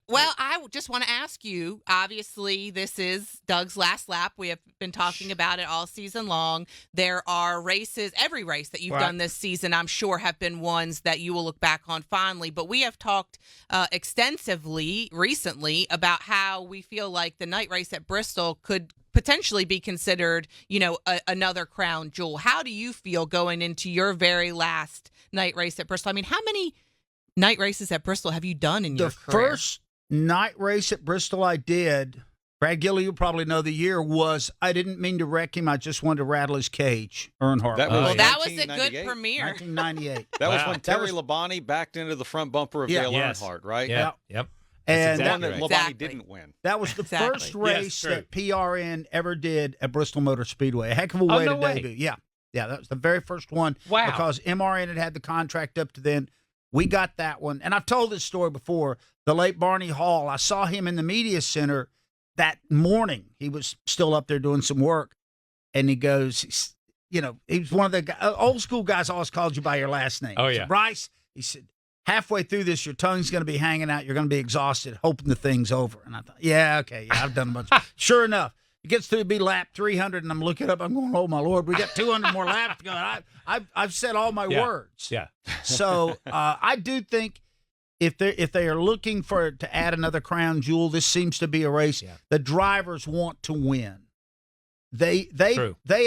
Well, I just want to ask you, obviously, this is Doug's last lap. We have been talking about it all season long. There are races, every race that you've done this season, I'm sure, have been ones that you will look back on fondly. But we have talked extensively recently about how we feel like the night race at Bristol could potentially be considered, another crown jewel. How do you feel going into your very last night race at Bristol? I mean, how many night races at Bristol have you done in your career? The first night race at Bristol I did, Brad Gilly, you probably know the year, was I didn't mean to wreck him. I just wanted to rattle his cage. Earnhart. That was a good premiere. 1998. That was when Terry Labonte backed into the front bumper of Dale Earnhart, right? Yeah. Yep. And one that Labonte didn't win. That was the first race that PRN ever did at Bristol Motor Speedway. A heck of a way to debut. Yeah, that was the very first one. Wow. Because MRN had the contract up to then. We got that one. And I've told this story before. The late Barney Hall, I saw him in the media center that morning. He was still up there doing some work. And he goes, he's one of the old school guys always called you by your last name. Oh, yeah. Said, Bryce, he said, halfway through this, your tongue's going to be hanging out. You're going to be exhausted, hoping the thing's over. And I thought, I've done a bunch. Sure enough, it gets to be lap 300, and I'm looking up. I'm going, oh, my Lord, we got 200 more laps to go. I've said all my words. Yeah. So I do think if they are looking to add another crown jewel, this seems to be a race. Yeah. The drivers want to win. They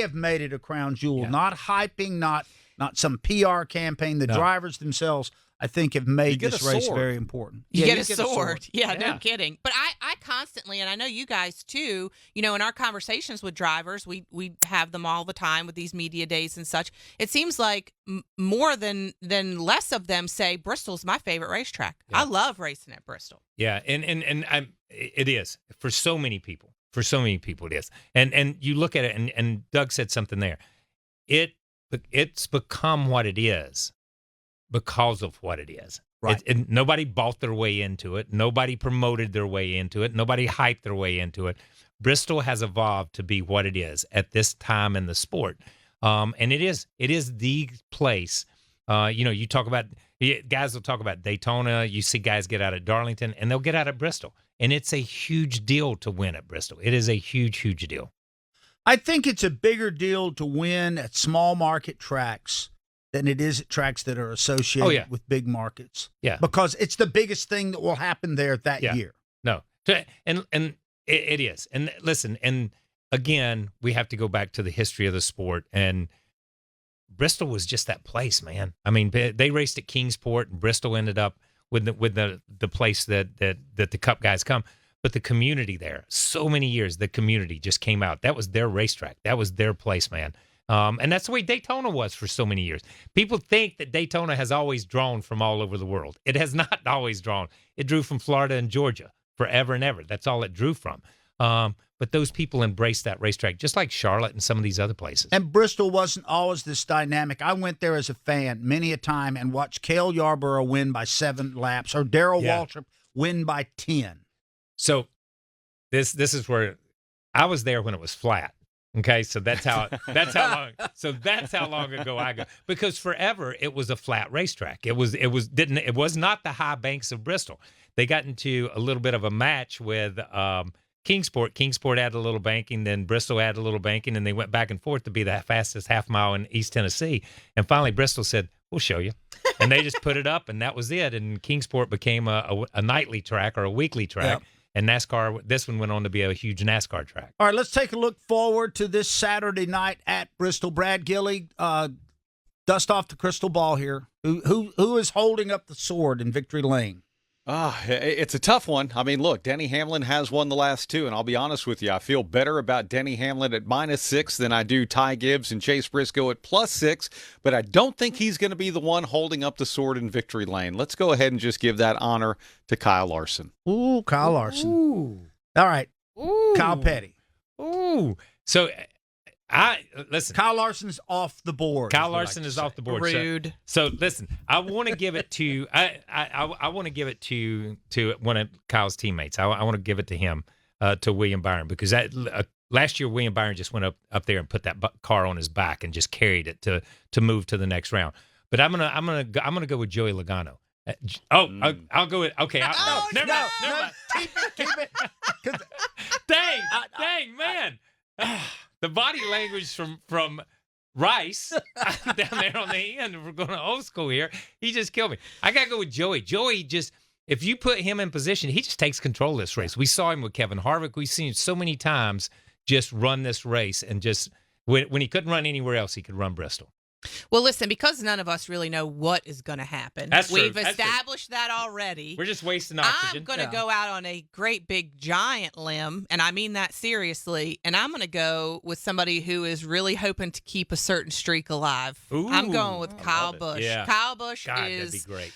have made it a crown jewel, not hyping, not some PR campaign. The drivers themselves, I think, have made this race very important. You get a sword. Yeah, no kidding. But I constantly, and I know you guys too, in our conversations with drivers, we have them all the time with these media days and such. It seems like more than less of them say Bristol's my favorite racetrack. Yeah. I love racing at Bristol. Yeah, and it is for so many people. For so many people, it is. And you look at it, and Doug said something there. It's become what it is because of what it is. Right. Nobody bought their way into it. Nobody promoted their way into it. Nobody hyped their way into it. Bristol has evolved to be what it is at this time in the sport. And it is the place. You talk about, guys will talk about Daytona. You see guys get out at Darlington, and they'll get out at Bristol. And it's a huge deal to win at Bristol. It is a huge, huge deal. I think it's a bigger deal to win at small market tracks than it is at tracks that are associated with big markets. Yeah. Because it's the biggest thing that will happen there that year. No. And it is. And listen, and again, we have to go back to the history of the sport. And Bristol was just that place, man. I mean, they raced at Kingsport, and Bristol ended up with the place that the Cup guys come. But the community there, so many years, the community just came out. That was their racetrack. That was their place, man. And that's the way Daytona was for so many years. People think that Daytona has always drawn from all over the world. It has not always drawn. It drew from Florida and Georgia forever and ever. That's all it drew from. But those people embraced that racetrack, just like Charlotte and some of these other places. And Bristol wasn't always this dynamic. I went there as a fan many a time and watched Cale Yarborough win by 7 laps or Darrell Waltrip win by 10. So this is where I was there when it was flat. Okay, so that's how long ago I go, because forever it was a flat racetrack. It was not the high banks of Bristol. They got into a little bit of a match with Kingsport. Kingsport added a little banking, then Bristol added a little banking, and they went back and forth to be the fastest half mile in East Tennessee. And finally Bristol said, "We'll show you." And they just put it up, and that was it. And Kingsport became a nightly track or a weekly track. Yep. And NASCAR, this one went on to be a huge NASCAR track. All right, let's take a look forward to this Saturday night at Bristol. Brad Gilly, dust off the crystal ball here. Who is holding up the sword in victory lane? It's a tough one. I mean, look, Denny Hamlin has won the last 2, and I'll be honest with you, I feel better about Denny Hamlin at -6 than I do Ty Gibbs and Chase Briscoe at +6, but I don't think he's going to be the one holding up the sword in victory lane. Let's go ahead and just give that honor to Kyle Larson. Ooh, Kyle Larson. Ooh. All right. Ooh. Kyle Petty. Ooh. So, listen. Kyle Larson's off the board. Kyle Larson is off the board. Rude. So listen, I want to give it to I want to give it to one of Kyle's teammates. I want to give it to him, to William Byron, because last year William Byron just went up there and put that car on his back and just carried it to move to the next round. But I'm gonna go with Joey Logano. I'll go with okay. Never mind. Keep it. Dang, man. The body language from Rice down there on the end. We're going to old school here. He just killed me. I got to go with Joey. Joey just, if you put him in position, he just takes control of this race. We saw him with Kevin Harvick. We've seen him so many times just run this race and just when he couldn't run anywhere else, he could run Bristol. Well, listen, because none of us really know what is going to happen. We've established that already. We're just wasting oxygen. I'm going to go out on a great big giant limb, and I mean that seriously, and I'm going to go with somebody who is really hoping to keep a certain streak alive. Ooh, I'm going with Kyle Busch. Yeah. Kyle Busch that'd be great.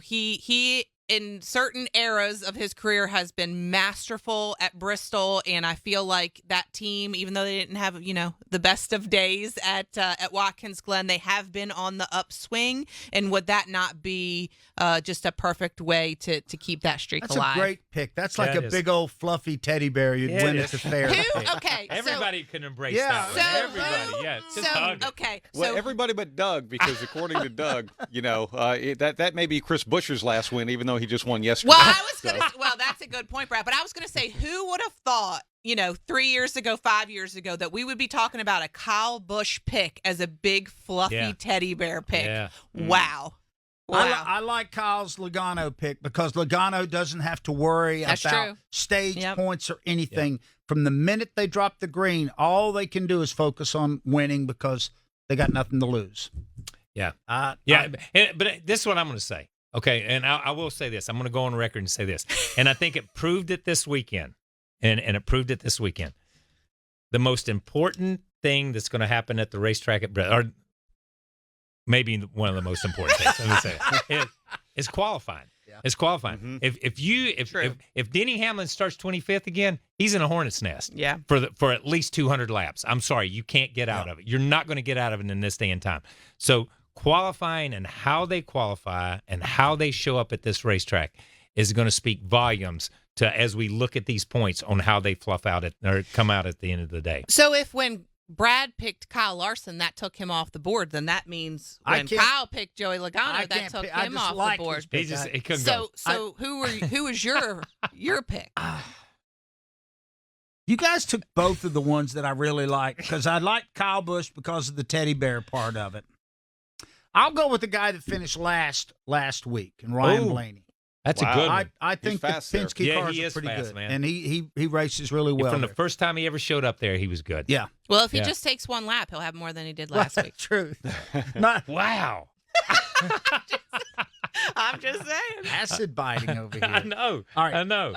He in certain eras of his career has been masterful at Bristol, and I feel like that team, even though they didn't have, the best of days at Watkins Glen, they have been on the upswing. And would that not be just a perfect way to keep that streak alive? That's a great pick. That's like a big old fluffy teddy bear you'd win at the fair. Okay, everybody can embrace that one. Everybody, just hug it. Okay, well, everybody but Doug, because according to Doug, that may be Chris Buescher's last win, even though he just won yesterday. Well, that's a good point, Brad. But I was going to say, who would have thought, 3 years ago, 5 years ago, that we would be talking about a Kyle Busch pick as a big, fluffy teddy bear pick? Yeah. Wow. I like Kyle's Logano pick because Logano doesn't have to worry about stage points or anything. From the minute they drop the green, all they can do is focus on winning because they got nothing to lose. Yeah. But this is what I'm going to say. Okay, and I will say this. I'm going to go on record and say this. And I think it proved it this weekend. And it proved it this weekend. The most important thing that's going to happen at the racetrack at Bristol, or maybe one of the most important things, let me say it, is qualifying. Yeah. It's qualifying. Mm-hmm. If Denny Hamlin starts 25th again, he's in a hornet's nest. Yeah. For at least 200 laps. I'm sorry, you can't get out of it. You're not going to get out of it in this day and time. So qualifying and how they qualify and how they show up at this racetrack is going to speak volumes to as we look at these points on how they fluff out or come out at the end of the day. So when Brad picked Kyle Larson, that took him off the board, then that means when Kyle picked Joey Logano, that took him off the board. He couldn't go. So who was your pick? You guys took both of the ones that I really like because I like Kyle Busch because of the teddy bear part of it. I'll go with the guy that finished last week, and Ryan Blaney. That's a good one. I think the Penske cars are pretty fast, good, man. and he races really well. From the first time he ever showed up there, he was good. Yeah. Well, if he just takes one lap, he'll have more than he did last week. True. Wow. I'm just saying. Acid biting over here. I know. All right. I know.